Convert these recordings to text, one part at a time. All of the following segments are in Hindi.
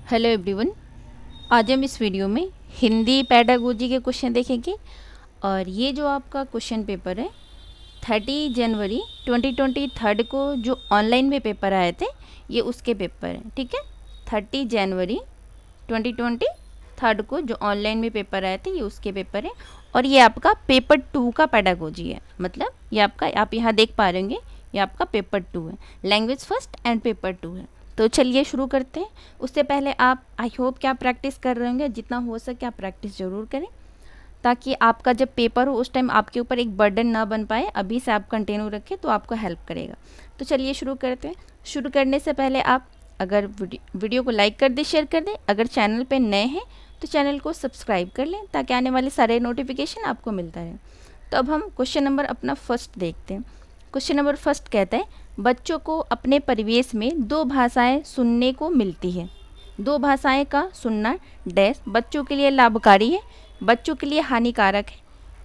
Hello everyone. आज हम इस वीडियो में हिंदी पेडागोजी के क्वेश्चन देखेंगे और ये जो आपका क्वेश्चन पेपर है 30 जनवरी 2023 को जो ऑनलाइन में पेपर आए थे ये उसके पेपर हैं। ठीक है, 30 जनवरी 2023 को जो ऑनलाइन में पेपर आए थे ये उसके पेपर हैं और ये आपका पेपर 2 का पेडागोजी है। मतलब ये आपका, आप यहाँ देख पा रहे होंगे, ये आपका पेपर 2 है, लैंग्वेज फर्स्ट एंड पेपर 2 है। तो चलिए शुरू करते हैं। उससे पहले आप, आई होप कि आप प्रैक्टिस कर रहे होंगे, जितना हो सके आप प्रैक्टिस ज़रूर करें ताकि आपका जब पेपर हो उस टाइम आपके ऊपर एक बर्डन ना बन पाए। अभी से आप कंटिन्यू रखें तो आपको हेल्प करेगा। तो चलिए शुरू करते हैं। शुरू करने से पहले आप अगर वीडियो को लाइक कर दें, शेयर कर दें। अगर चैनल पे नए हैं तो चैनल को सब्सक्राइब कर लें ताकि आने वाले सारे नोटिफिकेशन आपको मिलता रहे। तो अब हम क्वेश्चन नंबर अपना फर्स्ट देखते हैं। क्वेश्चन नंबर फर्स्ट कहता है, बच्चों को अपने परिवेश में दो भाषाएं सुनने को मिलती है। दो भाषाएं का सुनना डैश बच्चों के लिए लाभकारी है, बच्चों के लिए हानिकारक है,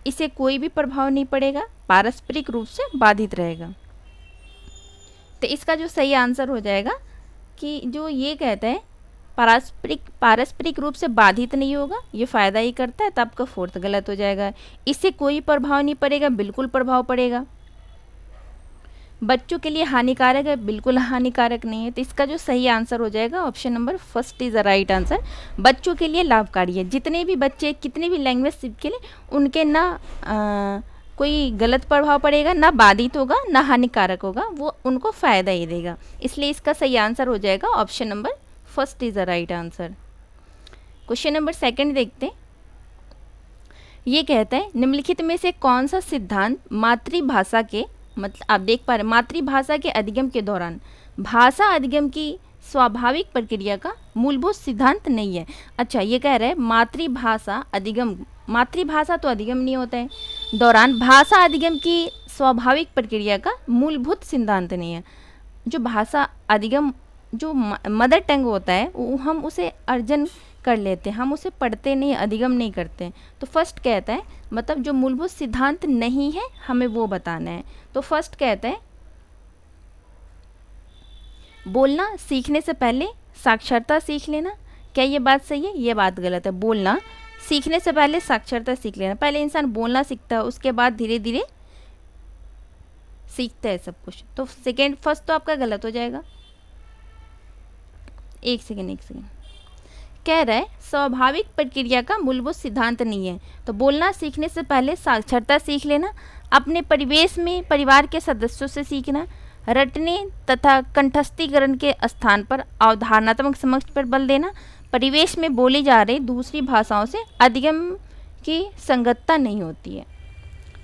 इसे कोई भी प्रभाव नहीं पड़ेगा, पारस्परिक रूप से बाधित रहेगा। तो इसका जो सही आंसर हो जाएगा कि जो ये कहता है पारस्परिक रूप से बाधित नहीं होगा, ये फ़ायदा ही करता है, तो आपका फोर्थ गलत हो जाएगा। इससे कोई प्रभाव नहीं पड़ेगा, बिल्कुल प्रभाव पड़ेगा। बच्चों के लिए हानिकारक है, बिल्कुल हानिकारक नहीं है। तो इसका जो सही आंसर हो जाएगा option number first is the right answer. बच्चों के लिए लाभकारी है। जितने भी बच्चे कितने भी लैंग्वेज सीख के लिए उनके ना कोई गलत प्रभाव पड़ेगा, ना बाधित होगा, ना हानिकारक होगा, वो उनको फ़ायदा ही देगा। इसलिए इसका सही आंसर हो जाएगा option number first is the right answer. Question number second देखते हैं। ये कहता है, निम्नलिखित में से कौन सा सिद्धांत मातृभाषा के, मतलब आप देख पा रहे मातृभाषा के अधिगम के दौरान भाषा अधिगम की स्वाभाविक प्रक्रिया का मूलभूत सिद्धांत नहीं है। अच्छा, ये कह रहा है मातृभाषा अधिगम, मातृभाषा तो अधिगम नहीं होता है, दौरान भाषा अधिगम की स्वाभाविक प्रक्रिया का मूलभूत सिद्धांत नहीं है। जो भाषा अधिगम, जो मदर टंग होता है वो हम उसे अर्जन कर लेते हैं, हम उसे पढ़ते नहीं, अधिगम नहीं करते हैं। तो फर्स्ट कहता है मतलब जो मूलभूत सिद्धांत नहीं है हमें वो बताना है। तो फर्स्ट कहता है बोलना सीखने से पहले साक्षरता सीख लेना। क्या ये बात सही है? ये बात गलत है। बोलना सीखने से पहले साक्षरता सीख लेना, पहले इंसान बोलना सीखता है, उसके बाद धीरे धीरे सीखता है सब कुछ। तो सेकेंड, फर्स्ट तो आपका गलत हो जाएगा। एक सेकेंड कह रहा है स्वाभाविक प्रक्रिया का मूलभूत सिद्धांत नहीं है। तो बोलना सीखने से पहले साक्षरता सीख लेना, अपने परिवेश में परिवार के सदस्यों से सीखना, रटने तथा कंठस्थीकरण के स्थान पर अवधारणात्मक समझ पर बल देना, परिवेश में बोली जा रही दूसरी भाषाओं से अधिगम की संगतता नहीं होती है।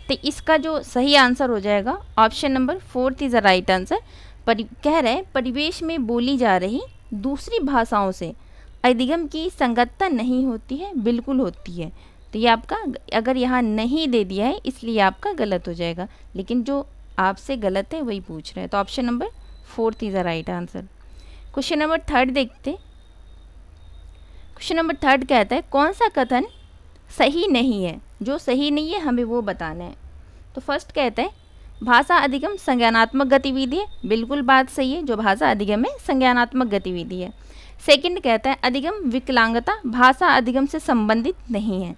तो इसका जो सही आंसर हो जाएगा option number fourth is the right answer. कह रहे हैं परिवेश में बोली जा रही दूसरी भाषाओं से अधिगम की संगतता नहीं होती है, बिल्कुल होती है। तो ये आपका, अगर यहाँ नहीं दे दिया है इसलिए आपका गलत हो जाएगा, लेकिन जो आपसे गलत है वही पूछ रहे हैं। तो option number fourth is the right answer. Question number third देखते। क्वेश्चन नंबर थर्ड कहता है कौन सा कथन सही नहीं है? जो सही नहीं है हमें वो बताना है। तो फर्स्ट कहता है भाषा अधिगम संज्ञानात्मक गतिविधि है, बिल्कुल बात सही है, जो भाषा अधिगम है संज्ञानात्मक गतिविधि है। सेकंड कहता है अधिगम विकलांगता भाषा अधिगम से संबंधित नहीं है,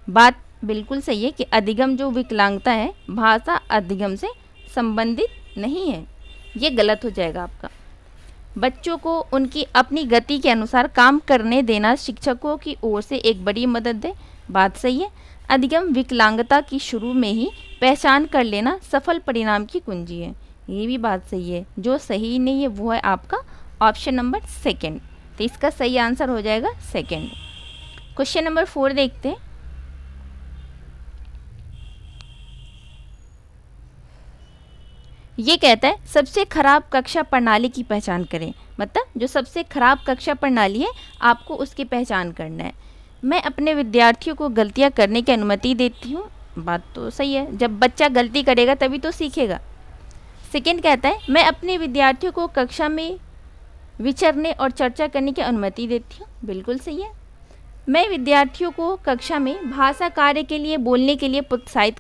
बात बिल्कुल सही है कि अधिगम जो विकलांगता है भाषा अधिगम से संबंधित नहीं है, ये गलत हो जाएगा आपका। बच्चों को उनकी अपनी गति के अनुसार काम करने देना शिक्षकों की ओर से एक बड़ी मदद है, बात सही है। अधिगम विकलांगता की शुरू में ही पहचान कर लेना सफल परिणाम की कुंजी है, ये भी बात सही है। जो सही नहीं है वो है आपका ऑप्शन नंबर सेकेंड। तो इसका सही आंसर हो जाएगा सेकेंड। क्वेश्चन नंबर 4 देखते हैं। ये कहता है सबसे खराब कक्षा प्रणाली की पहचान करें। मतलब जो सबसे खराब कक्षा प्रणाली है आपको उसकी पहचान करना है। मैं अपने विद्यार्थियों को गलतियां करने की अनुमति देती हूँ, बात तो सही है, जब बच्चा गलती करेगा तभी तो सीखेगा। सेकेंड कहता है मैं अपने विद्यार्थियों को कक्षा में विचरने और चर्चा करने की अनुमति देती हूँ, बिल्कुल सही है। मैं विद्यार्थियों को कक्षा में भाषा कार्य के लिए बोलने के लिए प्रोत्साहित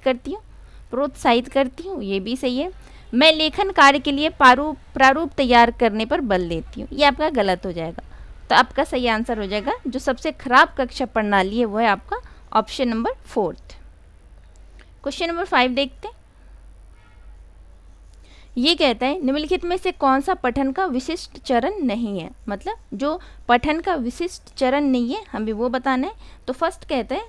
करती हूँ, ये भी सही है। मैं लेखन कार्य के लिए प्रारूप तैयार करने पर बल देती हूँ, ये आपका गलत हो जाएगा। तो आपका सही आंसर हो जाएगा जो सबसे खराब कक्षा प्रणाली है वो है आपका ऑप्शन नंबर 4। क्वेश्चन नंबर 5 देखते हैं। ये कहता है निम्नलिखित में से कौन सा पठन का विशिष्ट चरण नहीं है, मतलब जो पठन का विशिष्ट चरण नहीं है हमें वो बताना है। तो फर्स्ट कहता है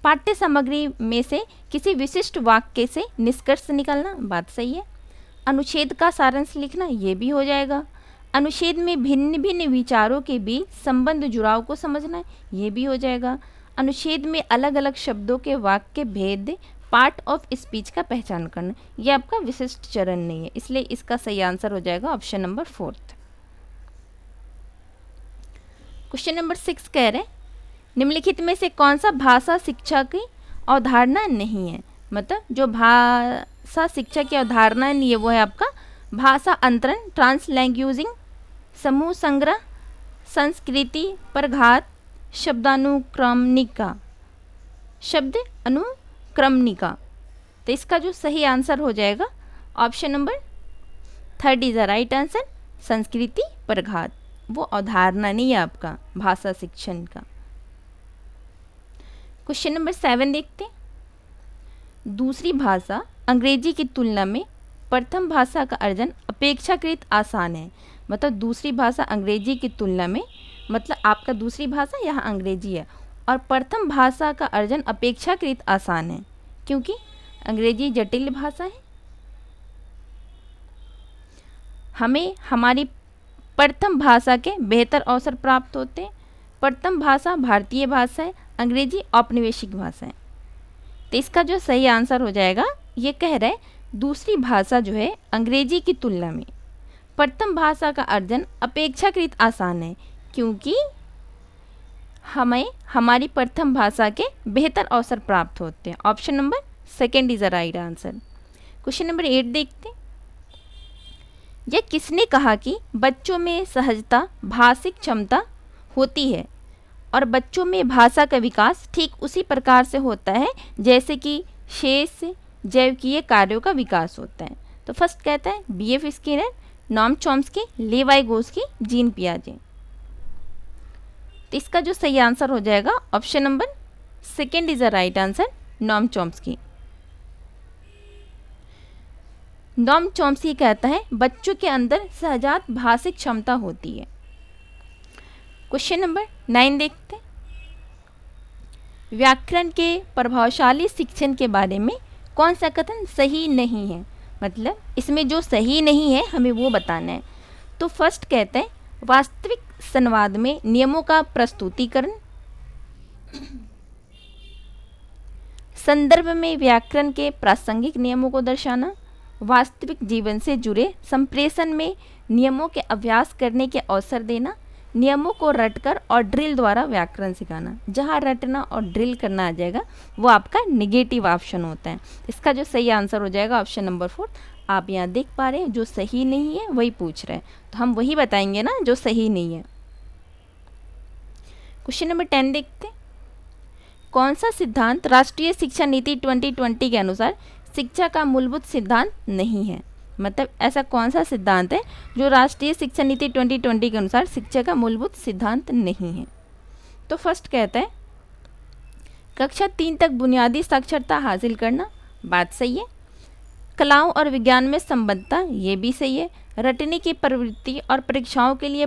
पाठ्य सामग्री में से किसी विशिष्ट वाक्य से निष्कर्ष निकालना, बात सही है। अनुच्छेद का सारांश लिखना, ये भी हो जाएगा। अनुच्छेद में भिन्न भिन्न विचारों के बीच संबंध जुड़ाव को समझना, ये भी हो जाएगा। अनुच्छेद में अलग अलग शब्दों के वाक्य भेद पार्ट ऑफ स्पीच का पहचान करना, ये आपका विशिष्ट चरण नहीं है, इसलिए इसका सही आंसर हो जाएगा ऑप्शन नंबर 4। क्वेश्चन नंबर 6 कह रहे हैं निम्नलिखित में से कौन सा भाषा शिक्षा की अवधारणा नहीं है, मतलब जो भाषा शिक्षा की अवधारणा नहीं है वो है आपका भाषा अंतरण, ट्रांसलैंग्वेजिंग, समूह संग्रह, संस्कृति परघात, शब्दानुक्रमणिका, शब्द अनुक्रमणिका। तो इसका जो सही आंसर हो जाएगा option number 3 is the right answer, संस्कृति परघात। वो अवधारणा नहीं है आपका भाषा शिक्षण का। क्वेश्चन नंबर 7 देखते हैं। दूसरी भाषा अंग्रेजी की तुलना में प्रथम भाषा का अर्जन अपेक्षाकृत आसान है, मतलब दूसरी भाषा अंग्रेजी की तुलना में, मतलब आपका दूसरी भाषा यहाँ अंग्रेजी है और प्रथम भाषा का अर्जन अपेक्षाकृत आसान है क्योंकि अंग्रेजी जटिल भाषा है। हमें हमारी प्रथम भाषा के बेहतर अवसर प्राप्त होते हैं। प्रथम भाषा भारतीय भाषा है, अंग्रेजी औपनिवेशिक भाषा है। तो इसका जो सही आंसर हो जाएगा, ये कह रहे दूसरी भाषा जो है अंग्रेजी की तुलना में प्रथम भाषा का अर्जन अपेक्षाकृत आसान है क्योंकि हमें हमारी प्रथम भाषा के बेहतर अवसर प्राप्त होते हैं। Option number 2 is the right answer. Question number 8 देखते हैं। यह किसने कहा कि बच्चों में सहजता भाषिक क्षमता होती है और बच्चों में भाषा का विकास ठीक उसी प्रकार से होता है जैसे कि शेष जैविकीय कार्यों का विकास होता है। तो फर्स्ट कहता है B.F. Skinner, Noam Chomsky, लेवाई गोस्की, gene पियाजे। तो इसका जो सही आंसर हो जाएगा option number 2 is the right answer, Noam Chomsky. Noam Chomsky कहता है बच्चों के अंदर सहजात भाषिक क्षमता होती है। क्वेश्चन नंबर 9 देखते हैं। व्याकरण के प्रभावशाली शिक्षण के बारे में कौन सा कथन सही नहीं है, मतलब इसमें जो सही नहीं है हमें वो बताना है। तो फर्स्ट कहते हैं वास्तविक संवाद में नियमों का प्रस्तुतिकरण, संदर्भ में व्याकरण के प्रासंगिक नियमों को दर्शाना, वास्तविक जीवन से जुड़े संप्रेषण में नियमों के अभ्यास करने के अवसर देना, नियमों को रटकर और ड्रिल द्वारा व्याकरण सिखाना। जहाँ रटना और ड्रिल करना आ जाएगा वो आपका निगेटिव ऑप्शन होता है। इसका जो सही आंसर हो जाएगा ऑप्शन नंबर 4। आप यहाँ देख पा रहे हैं जो सही नहीं है वही पूछ रहे हैं, तो हम वही बताएंगे ना जो सही नहीं है। क्वेश्चन नंबर 10 देखते हैं। कौन सा सिद्धांत राष्ट्रीय शिक्षा नीति 2020 के अनुसार शिक्षा का मूलभूत सिद्धांत नहीं है, मतलब ऐसा कौन सा सिद्धांत है जो राष्ट्रीय शिक्षा नीति 2020 के अनुसार शिक्षा का मूलभूत सिद्धांत नहीं है। तो फर्स्ट कहता है कक्षा 3 तक बुनियादी साक्षरता हासिल करना, बात सही है। कलाओं और विज्ञान में संबद्धता, ये भी सही है। रटने की प्रवृत्ति और परीक्षाओं के लिए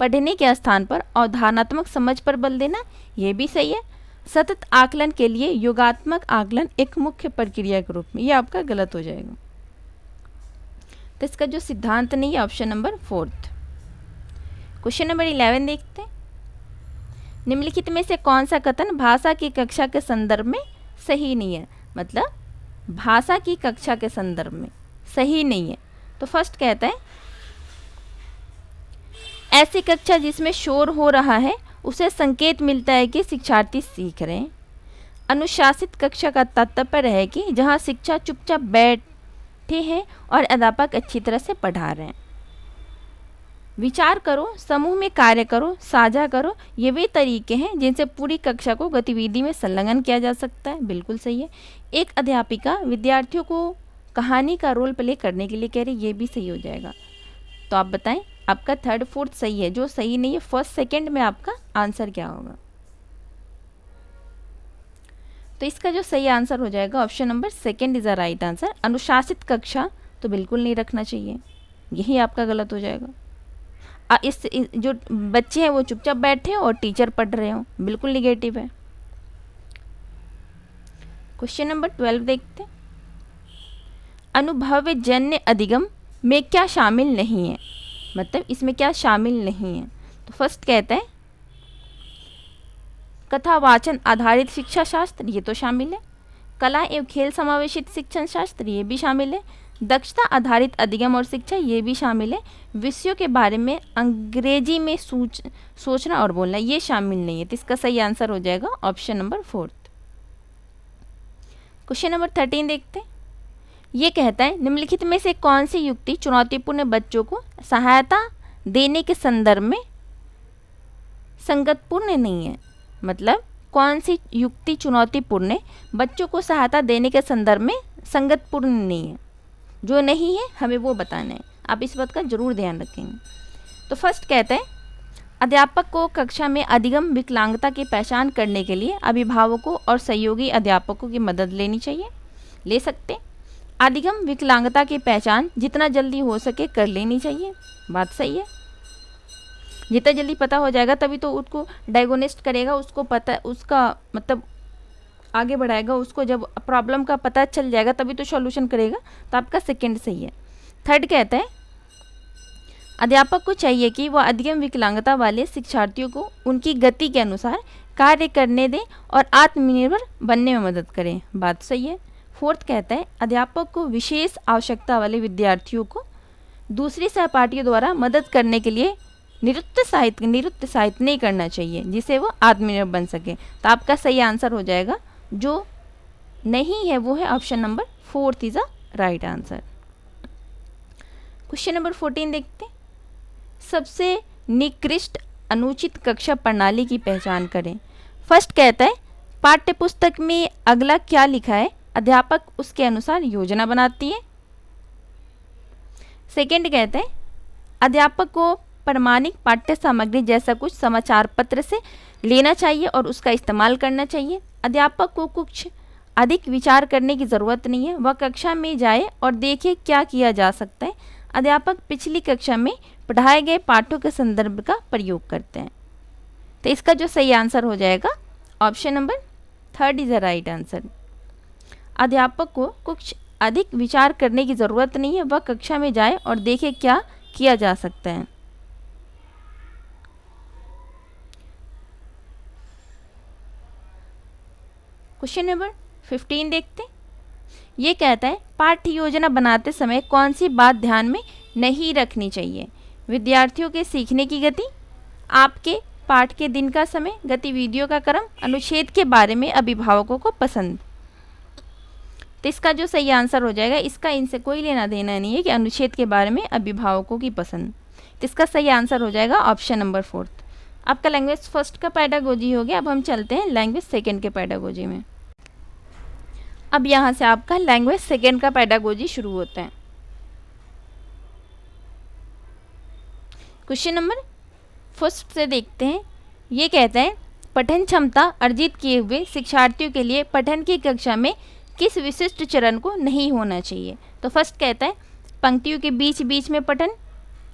पढ़ने के स्थान पर अवधारणात्मक समझ पर बल देना, ये भी सही है। सतत आकलन के लिए योगात्मक आकलन एक मुख्य प्रक्रिया के रूप में, ये आपका गलत हो जाएगा। तो इसका जो सिद्धांत नहीं है ऑप्शन नंबर 4। क्वेश्चन नंबर 11 देखते हैं। निम्नलिखित में से कौन सा कथन भाषा की कक्षा के संदर्भ में सही नहीं है, मतलब भाषा की कक्षा के संदर्भ में सही नहीं है। तो फर्स्ट कहता है ऐसी कक्षा जिसमें शोर हो रहा है उसे संकेत मिलता है कि शिक्षार्थी सीख रहे हैं। अनुशासित कक्षा का तात्पर्य है कि जहाँ शिक्षा चुपचाप बैठे हैं और अध्यापक अच्छी तरह से पढ़ा रहे हैं। विचार करो, समूह में कार्य करो, साझा करो, ये वे तरीके हैं जिनसे पूरी कक्षा को गतिविधि में संलग्न किया जा सकता है, बिल्कुल सही है। एक अध्यापिका विद्यार्थियों को कहानी का रोल प्ले करने के लिए कह रही, ये भी सही हो जाएगा। तो आप बताएं आपका थर्ड फोर्थ सही है, जो सही नहीं है फर्स्ट सेकंड में आपका आंसर क्या होगा। तो इसका जो सही आंसर हो जाएगा option number second is a right answer. अनुशासित कक्षा तो बिल्कुल नहीं रखना चाहिए, यही आपका गलत हो जाएगा। जो बच्चे हैं वो चुपचाप बैठे हो और टीचर पढ़ रहे हो, बिल्कुल निगेटिव है। क्वेश्चन नंबर 12 देखते हैं। अनुभवजन्य अधिगम में क्या शामिल नहीं है, मतलब इसमें क्या शामिल नहीं है। तो फर्स्ट कहता है कथावाचन आधारित शिक्षा शास्त्र, ये तो शामिल है। कला एवं खेल समावेशित शिक्षण शास्त्र, ये भी शामिल है। दक्षता आधारित अधिगम और शिक्षा, ये भी शामिल है। विषयों के बारे में अंग्रेजी में सोचना और बोलना, ये शामिल नहीं है। तो इसका सही आंसर हो जाएगा ऑप्शन नंबर 4। क्वेश्चन नंबर 13 देखते हैं। ये कहता है निम्नलिखित में से कौन सी युक्ति चुनौतीपूर्ण बच्चों को सहायता देने के संदर्भ में संगतपूर्ण नहीं है। मतलब कौन सी युक्ति चुनौतीपूर्ण है, बच्चों को सहायता देने के संदर्भ में संगतपूर्ण नहीं है, जो नहीं है हमें वो बताना है। आप इस बात का जरूर ध्यान रखेंगे। तो फर्स्ट कहता है अध्यापक को कक्षा में अधिगम विकलांगता की पहचान करने के लिए अभिभावकों और सहयोगी अध्यापकों की मदद लेनी चाहिए, ले सकते हैं। अधिगम विकलांगता की पहचान जितना जल्दी हो सके कर लेनी चाहिए, बात सही है। जितना जल्दी पता हो जाएगा तभी तो उसको डायग्नोस्ट करेगा, उसको पता, उसका मतलब आगे बढ़ाएगा, उसको जब प्रॉब्लम का पता चल जाएगा तभी तो सॉल्यूशन करेगा। तो आपका सेकंड सही है। थर्ड कहता है अध्यापक को चाहिए कि वह अधिगम विकलांगता वाले शिक्षार्थियों को उनकी गति के अनुसार कार्य करने दें और आत्मनिर्भर बनने में मदद करें, बात सही है। फोर्थ कहता है अध्यापक को विशेष आवश्यकता वाले विद्यार्थियों को दूसरी सहपाठियों द्वारा मदद करने के लिए निरुत्साहित नहीं करना चाहिए, जिससे वो आत्मनिर्भर बन सके। तो आपका सही आंसर हो जाएगा, जो नहीं है वो है option number 4 is a right answer. Question number 14 देखते हैं। सबसे निकृष्ट अनुचित कक्षा प्रणाली की पहचान करें। फर्स्ट कहता है पाठ्यपुस्तक में अगला क्या लिखा है, अध्यापक उसके अनुसार योजना बनाती है। सेकंड कहते हैं अध्यापक को प्रमाणिक पाठ्य सामग्री जैसा कुछ समाचार पत्र से लेना चाहिए और उसका इस्तेमाल करना चाहिए। अध्यापक को कुछ अधिक विचार करने की ज़रूरत नहीं है, वह कक्षा में जाए और देखे क्या किया जा सकता है। अध्यापक पिछली कक्षा में पढ़ाए गए पाठों के संदर्भ का प्रयोग करते हैं। तो इसका जो सही आंसर हो जाएगा option number 3 is the right answer. अध्यापक को कुछ अधिक विचार करने की ज़रूरत नहीं है, वह कक्षा में जाए और देखे क्या किया जा सकता है। क्वेश्चन नंबर 15 देखते हैं। ये कहता है पाठ्य योजना बनाते समय कौन सी बात ध्यान में नहीं रखनी चाहिए। विद्यार्थियों के सीखने की गति, आपके पाठ के दिन का समय, गतिविधियों का क्रम, अनुच्छेद के बारे में अभिभावकों को पसंद। तो इसका जो सही आंसर हो जाएगा, इसका इनसे कोई लेना देना नहीं है कि अनुच्छेद के बारे में अभिभावकों की पसंद। तो इसका सही आंसर हो जाएगा ऑप्शन नंबर 4। आपका लैंग्वेज फर्स्ट का पैडागोजी हो गया। अब हम चलते हैं लैंग्वेज सेकेंड के पैडागोजी में। अब यहाँ से आपका लैंग्वेज सेकेंड का पैडागोजी शुरू होता है। क्वेश्चन नंबर फर्स्ट से देखते हैं। ये कहता है पठन क्षमता अर्जित किए हुए शिक्षार्थियों के लिए पठन की कक्षा में किस विशिष्ट चरण को नहीं होना चाहिए। तो फर्स्ट कहता है पंक्तियों के बीच बीच में पठन,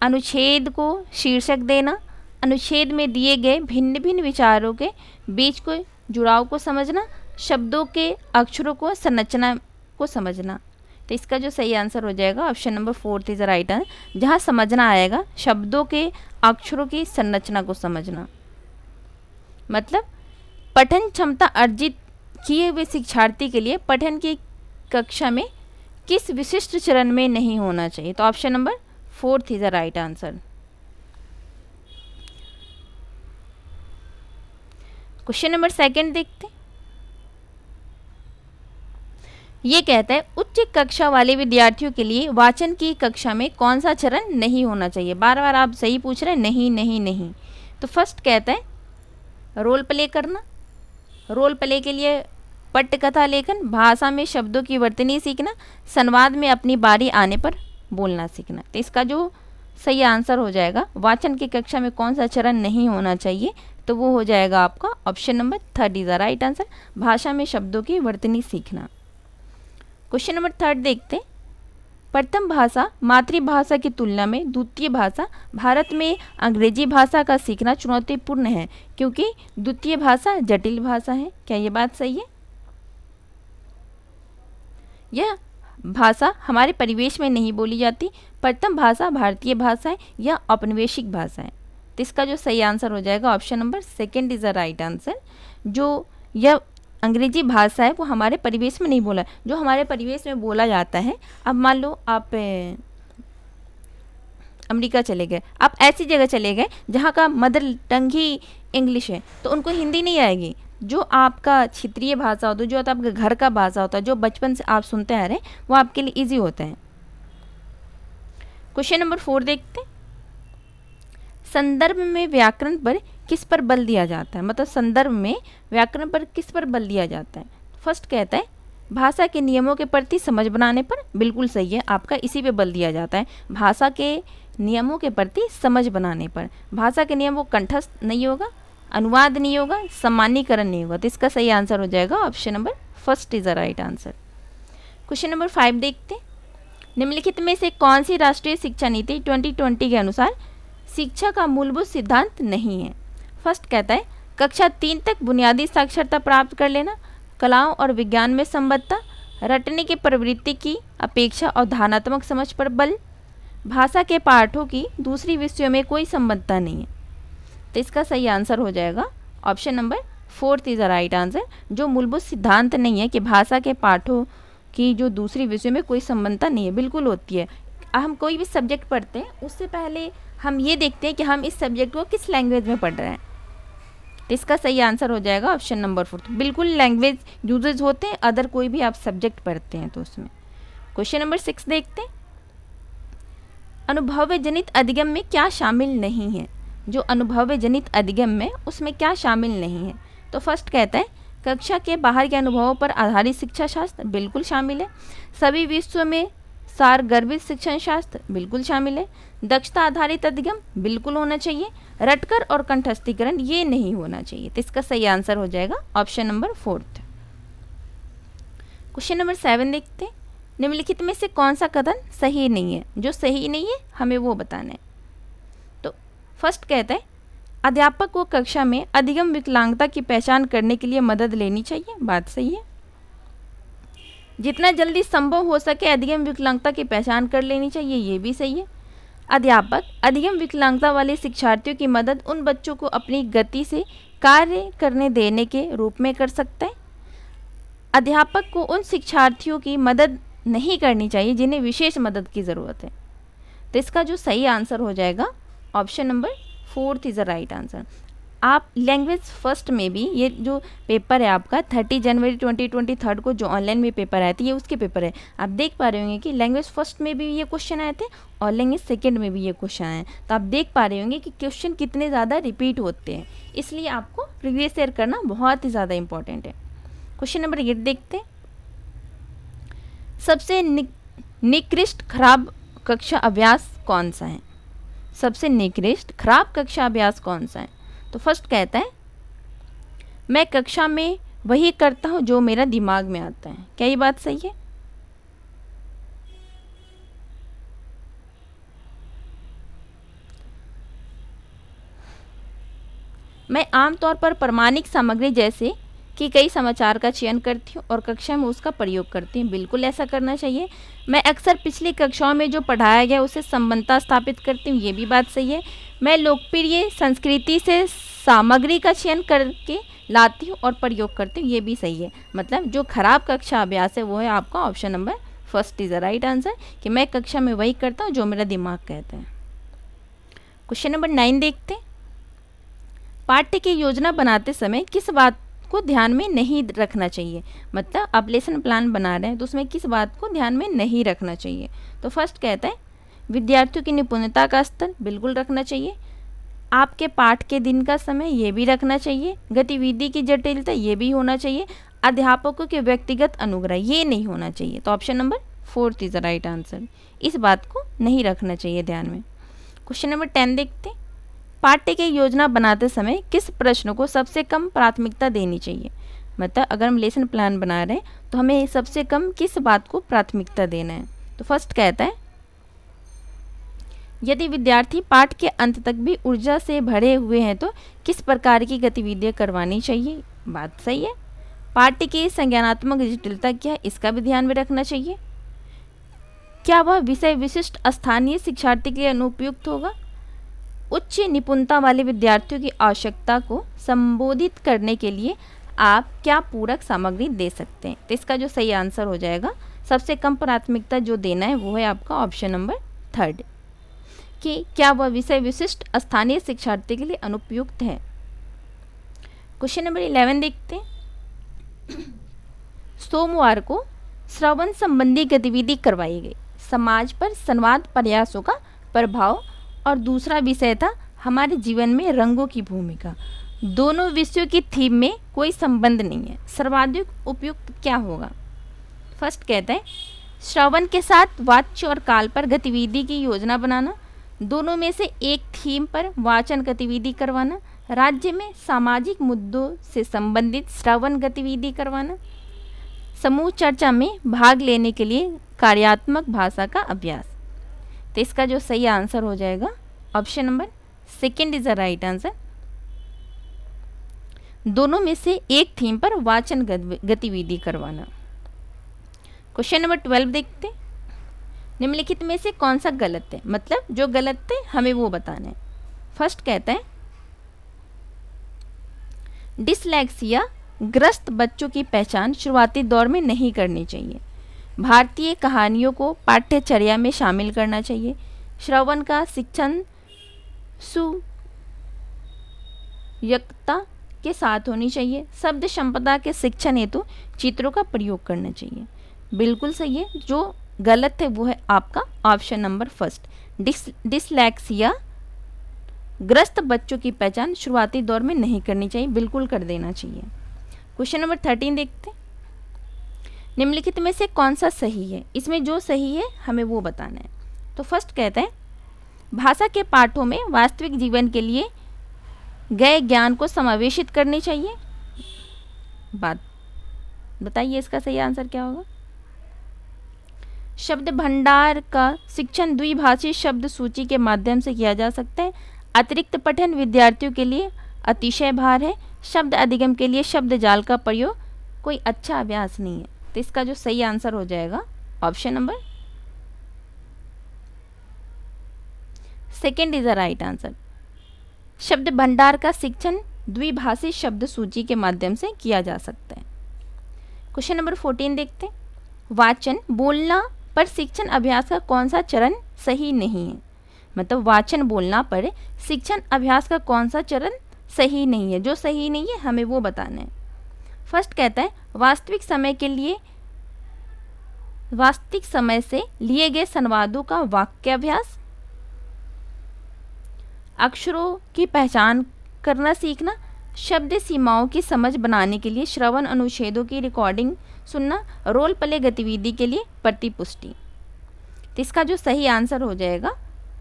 अनुच्छेद को शीर्षक देना, अनुच्छेद में दिए गए भिन्न भिन्न विचारों के बीच को जुड़ाव को समझना, शब्दों के अक्षरों को संरचना को समझना। तो इसका जो सही आंसर हो जाएगा option number 4 is right answer, जहाँ समझना आएगा शब्दों के अक्षरों की संरचना को समझना। मतलब पठन क्षमता अर्जित किए हुए शिक्षार्थी के लिए पठन की कक्षा में किस विशिष्ट चरण में नहीं होना चाहिए। तो option number 4 is right answer. Question number second देखते हैं। ये कहता है उच्च कक्षा वाले विद्यार्थियों के लिए वाचन की कक्षा में कौन सा चरण नहीं होना चाहिए। बार बार आप सही पूछ रहे हैं, नहीं नहीं नहीं। तो फर्स्ट कहता है रोल प्ले करना। रोल प्ले के लिए पट्टकथा लेखन, भाषा में शब्दों की वर्तनी सीखना, संवाद में अपनी बारी आने पर बोलना सीखना। तो इसका जो सही आंसर हो जाएगा वाचन की कक्षा में कौन सा चरण नहीं होना चाहिए, तो वो हो जाएगा आपका option number 3 is the right answer, भाषा में शब्दों की वर्तनी सीखना। क्वेश्चन नंबर 3 देखते हैं। प्रथम भाषा मातृभाषा की तुलना में द्वितीय भाषा भारत में अंग्रेजी भाषा का सीखना चुनौतीपूर्ण है क्योंकि द्वितीय भाषा जटिल भाषा है। क्या ये बात सही है? यह भाषा हमारे परिवेश में नहीं बोली जाती। प्रथम भाषा भारतीय भाषा है या औपनिवेशिक भाषा है। तो इसका जो सही आंसर हो जाएगा option number 2 is the right answer. जो यह अंग्रेजी भाषा है वो हमारे परिवेश में नहीं बोला, जो हमारे परिवेश में बोला जाता है। अब मान लो आप अमेरिका चले गए, आप ऐसी जगह चले गए जहाँ का मदर टंग ही इंग्लिश है, तो उनको हिंदी नहीं आएगी। जो आपका क्षेत्रीय भाषा होता है, जो आपका घर का भाषा होता है, जो बचपन से आप सुनते आ रहे हैं, वो आपके लिए ईजी होता है। क्वेश्चन नंबर 4 देखते हैं। संदर्भ में व्याकरण पर किस पर बल दिया जाता है? मतलब संदर्भ में व्याकरण पर किस पर बल दिया जाता है? फर्स्ट कहता है भाषा के नियमों के प्रति समझ बनाने पर। बिल्कुल सही है, आपका इसी पे बल दिया जाता है, भाषा के नियमों के प्रति समझ बनाने पर। भाषा के नियम वो कंठस्थ नहीं होगा, अनुवाद नहीं होगा, सामान्यीकरण नहीं होगा। तो इसका सही आंसर हो जाएगा option number 1 is the right answer. Question number 5 देखते हैं। निम्नलिखित में से कौन सी राष्ट्रीय शिक्षा नीति 2020 के अनुसार शिक्षा का मूलभूत सिद्धांत नहीं है? फर्स्ट कहता है कक्षा 3 तक बुनियादी साक्षरता प्राप्त कर लेना, कलाओं और विज्ञान में संबद्धता, रटने की प्रवृत्ति की अपेक्षा और धारणात्मक समझ पर बल, भाषा के पाठों की दूसरी विषयों में कोई संबद्धता नहीं है। तो इसका सही आंसर हो जाएगा option number 4 is the right answer. जो मूलभूत सिद्धांत नहीं है कि भाषा के पाठों की जो दूसरी विषयों में कोई संबद्धता नहीं है, बिल्कुल होती है। हम कोई भी सब्जेक्ट पढ़ते हैं उससे पहले हम ये देखते हैं कि हम इस सब्जेक्ट को किस लैंग्वेज में पढ़ रहे हैं। तो इसका सही आंसर हो जाएगा ऑप्शन नंबर 4। बिल्कुल लैंग्वेज यूजेज होते हैं अदर कोई भी आप सब्जेक्ट पढ़ते हैं तो उसमें। क्वेश्चन नंबर 6 देखते हैं। अनुभव जनित अधिगम में क्या शामिल नहीं है? जो अनुभव जनित अधिगम में उसमें क्या शामिल नहीं है? तो फर्स्ट कहता है कक्षा के बाहर के अनुभवों पर आधारित शिक्षा शास्त्र, बिल्कुल शामिल है। सभी विश्व में सार गर्भित शिक्षण शास्त्र, बिल्कुल शामिल है। दक्षता आधारित अधिगम बिल्कुल होना चाहिए। रटकर और कंठस्थीकरण ये नहीं होना चाहिए। तो इसका सही आंसर हो जाएगा ऑप्शन नंबर 4। क्वेश्चन नंबर 7 देखते हैं। निम्नलिखित में से कौन सा कथन सही नहीं है? जो सही नहीं है हमें वो बताना है। तो फर्स्ट कहता है अध्यापक को कक्षा में अधिगम विकलांगता की पहचान करने के लिए मदद लेनी चाहिए, बात सही है। जितना जल्दी संभव हो सके अधिगम विकलांगता की पहचान कर लेनी चाहिए, ये भी सही है। अध्यापक अधिगम विकलांगता वाले शिक्षार्थियों की मदद उन बच्चों को अपनी गति से कार्य करने देने के रूप में कर सकता है। अध्यापक को उन शिक्षार्थियों की मदद नहीं करनी चाहिए जिन्हें विशेष मदद की ज़रूरत है। तो इसका जो सही आंसर हो जाएगा option number 4 is the right answer. आप लैंग्वेज फर्स्ट में भी ये जो पेपर है आपका 30 जनवरी 2023 को जो ऑनलाइन में पेपर आए थे ये उसके पेपर है। आप देख पा रहे होंगे कि लैंग्वेज फर्स्ट में भी ये क्वेश्चन आए थे और लैंग्वेज सेकंड में भी ये क्वेश्चन आए। तो आप देख पा रहे होंगे कि क्वेश्चन कितने ज़्यादा रिपीट होते हैं, इसलिए आपको प्रीवियस ईयर करना बहुत ही ज़्यादा इंपॉर्टेंट है। क्वेश्चन नंबर 8 देखते हैं। सबसे निकृष्ट खराब कक्षा अभ्यास कौन सा है? सबसे निकृष्ट खराब कक्षा अभ्यास कौन सा है? तो फर्स्ट कहता है मैं कक्षा में वही करता हूँ जो मेरा दिमाग में आता है। क्या ये बात सही है? मैं आमतौर पर प्रामाणिक सामग्री जैसे कि कई समाचार का चयन करती हूँ और कक्षा में उसका प्रयोग करती हूँ, बिल्कुल ऐसा करना चाहिए। मैं अक्सर पिछली कक्षाओं में जो पढ़ाया गया उसे संबंधता स्थापित करती हूँ, ये भी बात सही है। मैं लोकप्रिय संस्कृति से सामग्री का चयन करके लाती हूँ और प्रयोग करती हूँ, ये भी सही है। मतलब जो खराब कक्षा अभ्यास है वो है आपका option number 1 is the right answer कि मैं कक्षा में वही करता हूँ जो मेरा दिमाग कहता है। क्वेश्चन नंबर 9 देखते हैं। पाठ्य की योजना बनाते समय किस बात को ध्यान में नहीं रखना चाहिए? मतलब आप लेसन प्लान बना रहे हैं तो उसमें किस बात को ध्यान में नहीं रखना चाहिए? तो फर्स्ट कहता है विद्यार्थियों की निपुणता का स्तर, बिल्कुल रखना चाहिए। आपके पाठ के दिन का समय, ये भी रखना चाहिए। गतिविधि की जटिलता, ये भी होना चाहिए। अध्यापकों के व्यक्तिगत अनुग्रह, ये नहीं होना चाहिए। तो option number 4 is the right answer. इस बात को नहीं रखना चाहिए ध्यान में। क्वेश्चन नंबर 10 देखते हैं। पाठ्य की योजना बनाते समय किस प्रश्न को सबसे कम प्राथमिकता देनी चाहिए? मतलब अगर हम लेसन प्लान बना रहे हैं तो हमें सबसे कम किस बात को प्राथमिकता देना है? तो फर्स्ट कहता है, यदि विद्यार्थी पाठ के अंत तक भी ऊर्जा से भरे हुए हैं तो किस प्रकार की गतिविधियां करवानी चाहिए? बात सही है। पाठ्य की संज्ञानात्मक जटिलता क्या है, इसका भी ध्यान में रखना चाहिए। क्या वह विषय विशिष्ट स्थानीय शिक्षार्थी के लिए अनुपयुक्त होगा? उच्च निपुणता वाले विद्यार्थियों की आवश्यकता को संबोधित करने के लिए आप क्या पूरक सामग्री दे सकते हैं? तो इसका जो सही आंसर हो जाएगा, सबसे कम प्राथमिकता जो देना है वो है आपका ऑप्शन नंबर 3 कि क्या वह विषय विशिष्ट स्थानीय शिक्षार्थी के लिए अनुपयुक्त है। क्वेश्चन नंबर 11 देखते हैं। सोमवार को श्रवण संबंधी गतिविधि करवाई गई। समाज पर संवाद प्रयासों का प्रभाव और दूसरा विषय था हमारे जीवन में रंगों की भूमिका। दोनों विषयों की थीम में कोई संबंध नहीं है। सर्वाधिक उपयुक्त क्या होगा? फर्स्ट कहता है, श्रवण के साथ वाच्य और काल पर गतिविधि की योजना बनाना, दोनों में से एक थीम पर वाचन गतिविधि करवाना, राज्य में सामाजिक मुद्दों से संबंधित श्रवण गतिविधि करवाना, समूह चर्चा में भाग लेने के लिए कार्यात्मक भाषा का अभ्यास। तो इसका जो सही आंसर हो जाएगा option number 2 is the right answer. दोनों में से एक थीम पर वाचन गतिविधि करवाना। क्वेश्चन नंबर 12 देखते हैं। निम्नलिखित में से कौन सा गलत है? मतलब जो गलत है हमें वो बताना है। फर्स्ट कहता है, डिसलेक्सिया ग्रस्त बच्चों की पहचान शुरुआती दौर में नहीं करनी चाहिए। भारतीय कहानियों को पाठ्यचर्या में शामिल करना चाहिए। श्रवण का शिक्षण सुयकता के साथ होनी चाहिए। शब्द संपदा के शिक्षण हेतु चित्रों का प्रयोग करना चाहिए। बिल्कुल सही है। जो गलत है वो है आपका ऑप्शन नंबर 1। डिसलेक्सिया ग्रस्त बच्चों की पहचान शुरुआती दौर में नहीं करनी चाहिए, बिल्कुल कर देना चाहिए। क्वेश्चन नंबर 13 देखते हैं। निम्नलिखित में से कौन सा सही है? इसमें जो सही है हमें वो बताना है। तो फर्स्ट कहता है, भाषा के पाठों में वास्तविक जीवन के लिए गए ज्ञान को समावेशित करनी चाहिए। बात बताइए इसका सही आंसर क्या होगा? शब्द भंडार का शिक्षण द्विभाषी शब्द सूची के माध्यम से किया जा सकता है। अतिरिक्त पठन विद्यार्थियों के लिए अतिशय भार है। शब्द अधिगम के लिए शब्द जाल का प्रयोग कोई अच्छा अभ्यास नहीं है। तो इसका जो सही आंसर हो जाएगा option number 2 is the right answer. शब्द भंडार का शिक्षण द्विभाषी शब्द सूची के माध्यम से किया जा सकता है। क्वेश्चन नंबर 14 देखते हैं। वाचन बोलना पर शिक्षण अभ्यास का कौन सा चरण सही नहीं है? मतलब वाचन बोलना पर शिक्षण अभ्यास का कौन सा चरण सही नहीं है? जो सही नहीं है हमें वो बताना है। फर्स्ट कहता है, वास्तविक समय से लिए गए संवादों का वाक्याभ्यास, अक्षरों की पहचान करना सीखना, शब्द सीमाओं की समझ बनाने के लिए श्रवण अनुच्छेदों की रिकॉर्डिंग सुनना, रोल प्ले गतिविधि के लिए प्रतिपुष्टि। तो इसका जो सही आंसर हो जाएगा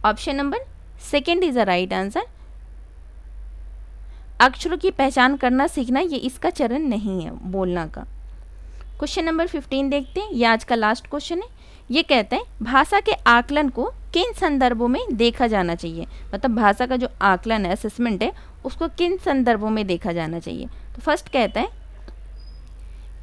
option number 2 is the right answer. अक्षरों की पहचान करना सीखना ये इसका चरण नहीं है बोलना का। क्वेश्चन नंबर 15 देखते हैं। ये आज का लास्ट क्वेश्चन है। ये कहता है, भाषा के आकलन को किन संदर्भों में देखा जाना चाहिए? मतलब भाषा का जो आकलन है, असेसमेंट है, उसको किन संदर्भों में देखा जाना चाहिए? तो फर्स्ट कहता है,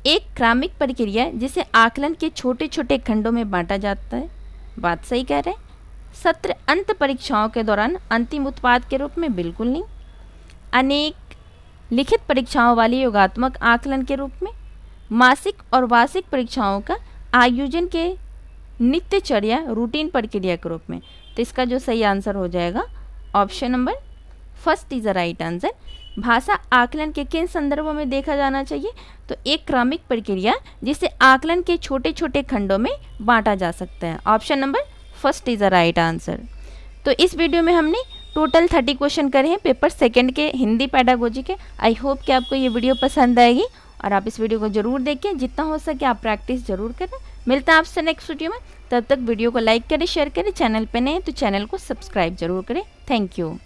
एक क्रमिक प्रक्रिया जिसे आकलन के छोटे छोटे खंडों में बांटा जाता है। बात सही कह रहे हैं। सत्र अंत परीक्षाओं के दौरान अंतिम उत्पाद के रूप में, बिल्कुल नहीं। अनेक लिखित परीक्षाओं वाले योगात्मक आकलन के रूप में, मासिक और वार्षिक परीक्षाओं का आयोजन के नित्यचर्या रूटीन प्रक्रिया के रूप में। तो इसका जो सही आंसर हो जाएगा option number 1 is the right answer. भाषा आकलन के किन संदर्भों में देखा जाना चाहिए? तो एक क्रमिक प्रक्रिया जिसे आकलन के छोटे छोटे खंडों में बांटा जा सकता है। Option number 1 is the right answer. तो इस वीडियो में हमने टोटल 30 क्वेश्चन करे हैं पेपर 2 के हिंदी पेडागोजी के। आई होप कि आपको ये वीडियो पसंद आएगी और आप इस वीडियो को ज़रूर देखें। जितना हो सके आप प्रैक्टिस ज़रूर करें। मिलता है आपसे नेक्स्ट वीडियो में। तब तक वीडियो को लाइक करें, शेयर करें, चैनल पे नए हैं तो चैनल को सब्सक्राइब जरूर करें। Thank you.